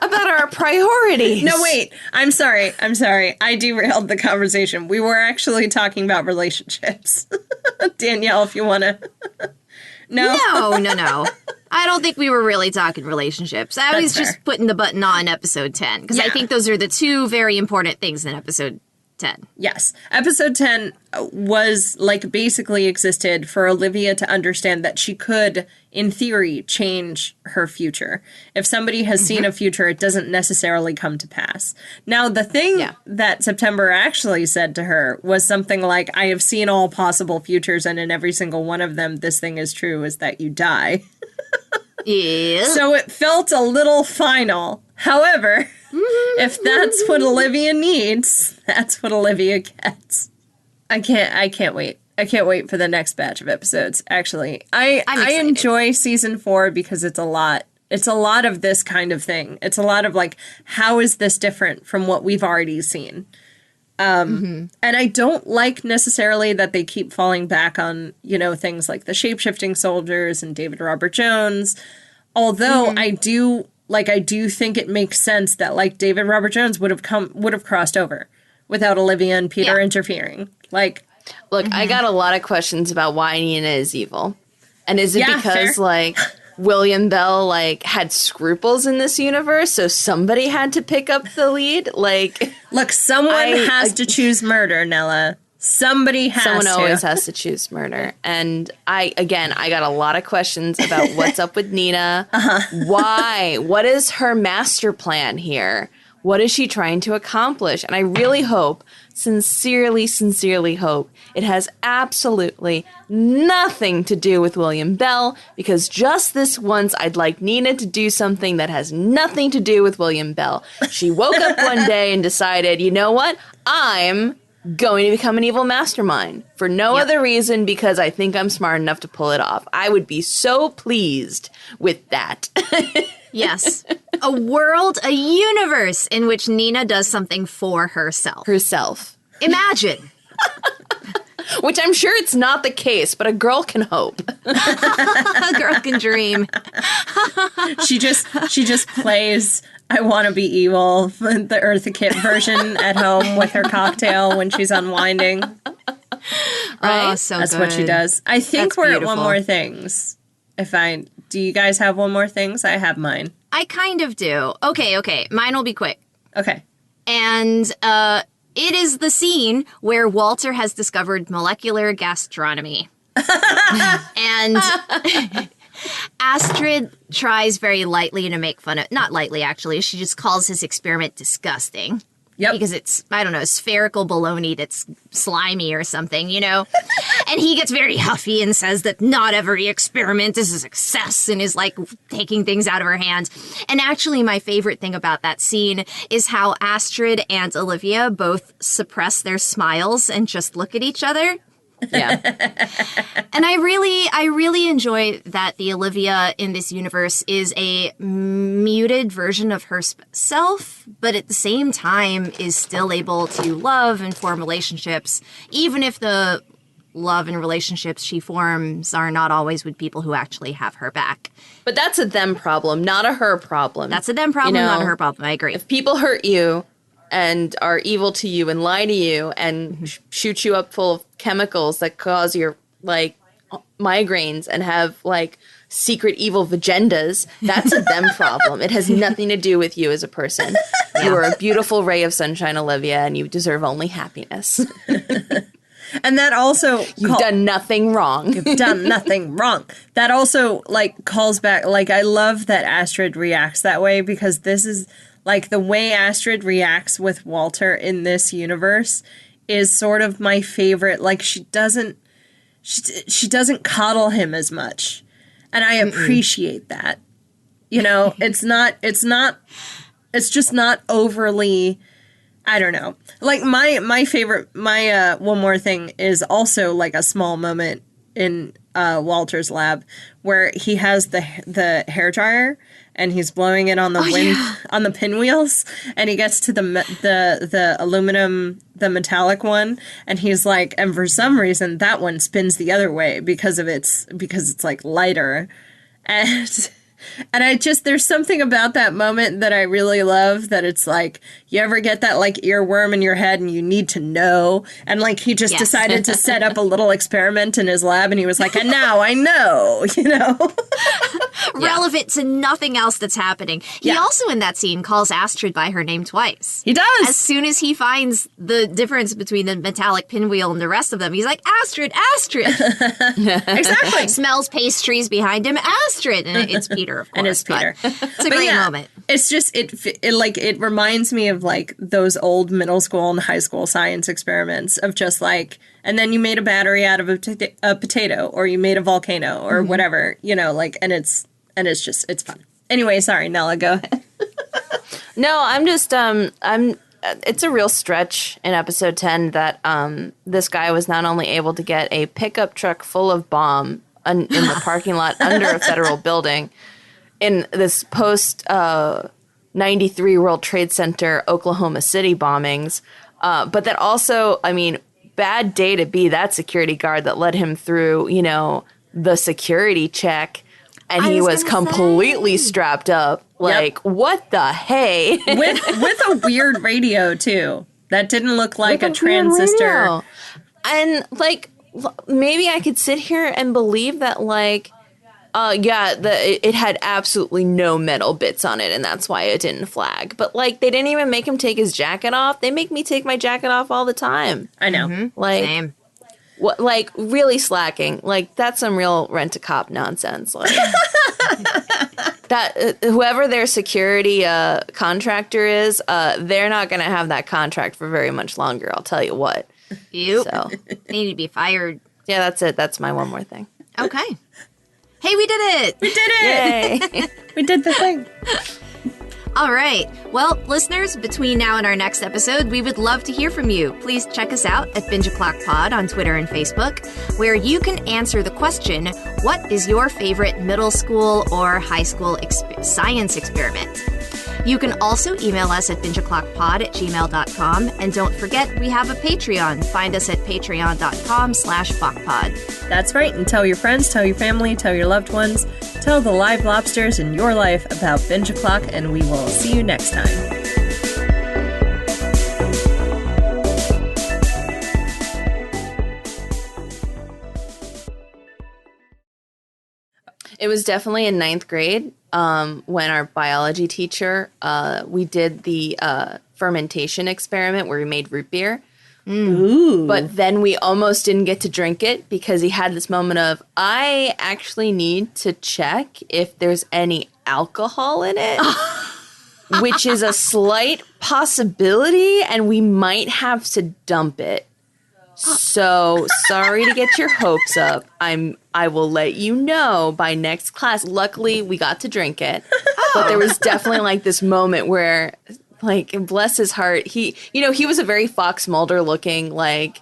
About our priorities. No, wait. I'm sorry. I derailed the conversation. We were actually talking about relationships. Danielle, if you want to... No? No. I don't think we were really talking relationships. I was just putting the button on episode 10, because I think those are the two very important things in episode 10. Yes. Episode 10 was, like, basically existed for Olivia to understand that she could, in theory, change her future. If somebody has seen a future, it doesn't necessarily come to pass. Now, the thing that September actually said to her was something like, I have seen all possible futures, and in every single one of them, this thing is true, is that you die. Yeah. So it felt a little final. However, if that's what Olivia needs, that's what Olivia gets. I can't wait. I can't wait for the next batch of episodes, actually. I enjoy season 4 because it's a lot It's a lot of this kind of thing. It's a lot of like, how is this different from what we've already seen? And I don't like necessarily that they keep falling back on, you know, things like the shape-shifting soldiers and David Robert Jones. Although I do think it makes sense that like David Robert Jones would have crossed over without Olivia and Peter interfering. Like, look, I got a lot of questions about why Nina is evil. And is it because, fair. like, William Bell, like, had scruples in this universe, so somebody had to pick up the lead? Like, look, someone has to choose murder, Nella. Someone always has to choose murder. And I got a lot of questions about what's up with Nina. Why? What is her master plan here? What is she trying to accomplish? And I really hope, sincerely hope, it has absolutely nothing to do with William Bell, because just this once I'd like Nina to do something that has nothing to do with William Bell. She woke up one day and decided, you know what? I'm going to become an evil mastermind for no other reason because I think I'm smart enough to pull it off. I would be so pleased with that. Yes. A world, a universe in which Nina does something for herself. Imagine. Which I'm sure it's not the case, but a girl can hope. A girl can dream. She just plays I Want to Be Evil, the Eartha Kitt version at home with her cocktail when she's unwinding. Right? Oh, so That's good. what she does. I think That's we're beautiful. at one more things. Do you guys have one more things? I have mine. I kind of do. Okay. Mine will be quick. Okay. And it is the scene where Walter has discovered molecular gastronomy. And Astrid tries very lightly to make fun of, not lightly actually, she just calls his experiment disgusting. Yep. Because it's, I don't know, spherical bologna that's slimy or something, you know? And he gets very huffy and says that not every experiment is a success and is like taking things out of her hands. And actually my favorite thing about that scene is how Astrid and Olivia both suppress their smiles and just look at each other. Yeah. And I really enjoy that the Olivia in this universe is a muted version of herself, but at the same time is still able to love and form relationships, even if the love and relationships she forms are not always with people who actually have her back. But that's a them problem, not a her problem. That's a them problem, You know, not a her problem. I agree. If people hurt you and are evil to you and lie to you and shoot you up full of chemicals that cause your, like, migraines and have, like, secret evil agendas, that's a them problem. It has nothing to do with you as a person. You are a beautiful ray of sunshine, Olivia, and you deserve only happiness. And that also... You've done nothing wrong. You've done nothing wrong. That also, like, calls back... Like, I love that Astrid reacts that way because this is... Like, the way Astrid reacts with Walter in this universe is sort of my favorite. Like, she doesn't coddle him as much. And I appreciate that. You know, it's just not overly, I don't know. Like, my favorite, one more thing is also, like, a small moment in Walter's lab where he has the hairdryer and he's blowing it on the on the pinwheels, and he gets to the aluminum, the metallic one, and he's like, and for some reason that one spins the other way because it's like lighter, and I just, there's something about that moment that I really love, that it's like, you ever get that, like, earworm in your head and you need to know? And, like, he just decided to set up a little experiment in his lab, and he was like, and now I know, you know? Relevant to nothing else that's happening. He also, in that scene, calls Astrid by her name twice. He does! As soon as he finds the difference between the metallic pinwheel and the rest of them, he's like, Astrid! Exactly. Smells pastries behind him, Astrid! And it's Peter, of course. And it's Peter. It's a great moment. It's just, it reminds me of, like, those old middle school and high school science experiments of just, like, and then you made a battery out of a potato, or you made a volcano, or whatever, you know, like, and it's just, it's fun. Anyway, sorry, Nella, go ahead. No, I'm just, it's a real stretch in episode 10 that this guy was not only able to get a pickup truck full of bomb in the parking lot under a federal building, in this post 93 World Trade Center Oklahoma City bombings, but that also, I mean, bad day to be that security guard that led him through, you know, the security check, and he was completely strapped up. Like, what the hey? with a weird radio too. That didn't look like a transistor. And like, maybe I could sit here and believe that, like, it had absolutely no metal bits on it, and that's why it didn't flag. But like, they didn't even make him take his jacket off. They make me take my jacket off all the time. I know. Like, Same. what? Like, really slacking. Like, that's some real rent-a-cop nonsense. Like, that whoever their security contractor is, they're not going to have that contract for very much longer. I'll tell you what. Yep. So, They need to be fired. yeah, that's it. That's my one more thing. Okay. Hey, we did it! We did it! Yay! We did the thing. All right. Well, listeners, between now and our next episode, we would love to hear from you. Please check us out at Binge O'Clock Pod on Twitter and Facebook, where you can answer the question, what is your favorite middle school or high school science experiment? You can also email us at bingeoclockpod@gmail.com. And don't forget, we have a Patreon. Find us at patreon.com/bachpod. That's right. And tell your friends, tell your family, tell your loved ones, tell the live lobsters in your life about Binge O'Clock, and we will see you next time. It was definitely in ninth grade when our biology teacher, we did the fermentation experiment where we made root beer. Ooh. But then we almost didn't get to drink it because he had this moment of, I actually need to check if there's any alcohol in it, which is a slight possibility, and we might have to dump it. So sorry to get your hopes up. I will let you know by next class. Luckily, we got to drink it. But there was definitely like this moment where, like, bless his heart, he was a very Fox Mulder looking, like,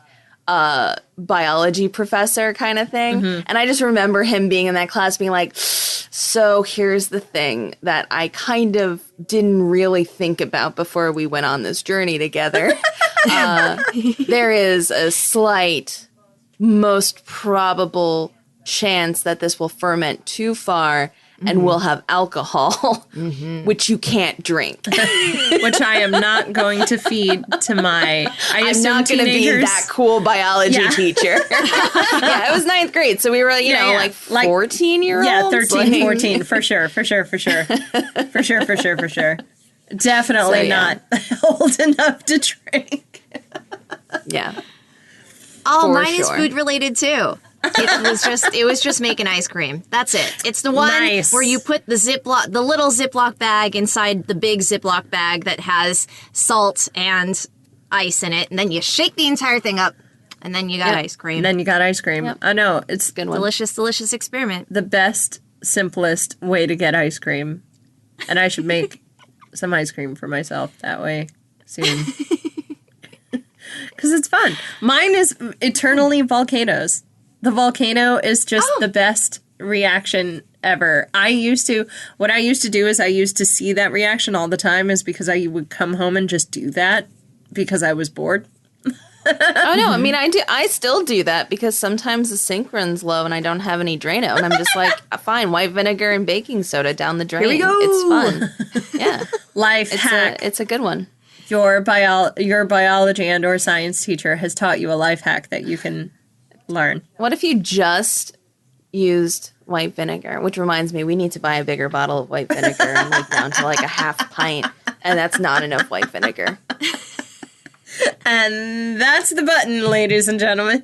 biology professor kind of thing. Mm-hmm. And I just remember him being in that class being like, so here's the thing that I kind of didn't really think about before we went on this journey together. There is a slight, most probable chance that this will ferment too far and will have alcohol, which you can't drink. Which I am not going to feed to my, I'm not going to be that cool biology teacher. Yeah, it was ninth grade, so we were, you know, like 14-year-olds. Yeah, 13, 14, for sure. Definitely not old enough to drink. Yeah. Oh, mine is food related too. It was just making ice cream. That's it. It's the one where you put the little Ziploc bag inside the big Ziploc bag that has salt and ice in it, and then you shake the entire thing up, and then you got ice cream. And then you got ice cream. Yep. I know, it's good one. Delicious experiment. The best, simplest way to get ice cream. And I should make some ice cream for myself that way soon. Because it's fun. Mine is eternally volcanoes. The volcano is just the best reaction ever. What I used to do is I used to see that reaction all the time, is because I would come home and just do that because I was bored. Oh no, I mean, I still do that because sometimes the sink runs low and I don't have any Drano, and I'm just like, fine, white vinegar and baking soda down the drain. Here we go. It's fun. Yeah. Life hack. It's a good one. Your biology and or science teacher has taught you a life hack that you can learn. What if you just used white vinegar? Which reminds me, we need to buy a bigger bottle of white vinegar and make down to like a half pint, and that's not enough white vinegar. And that's the button, ladies and gentlemen.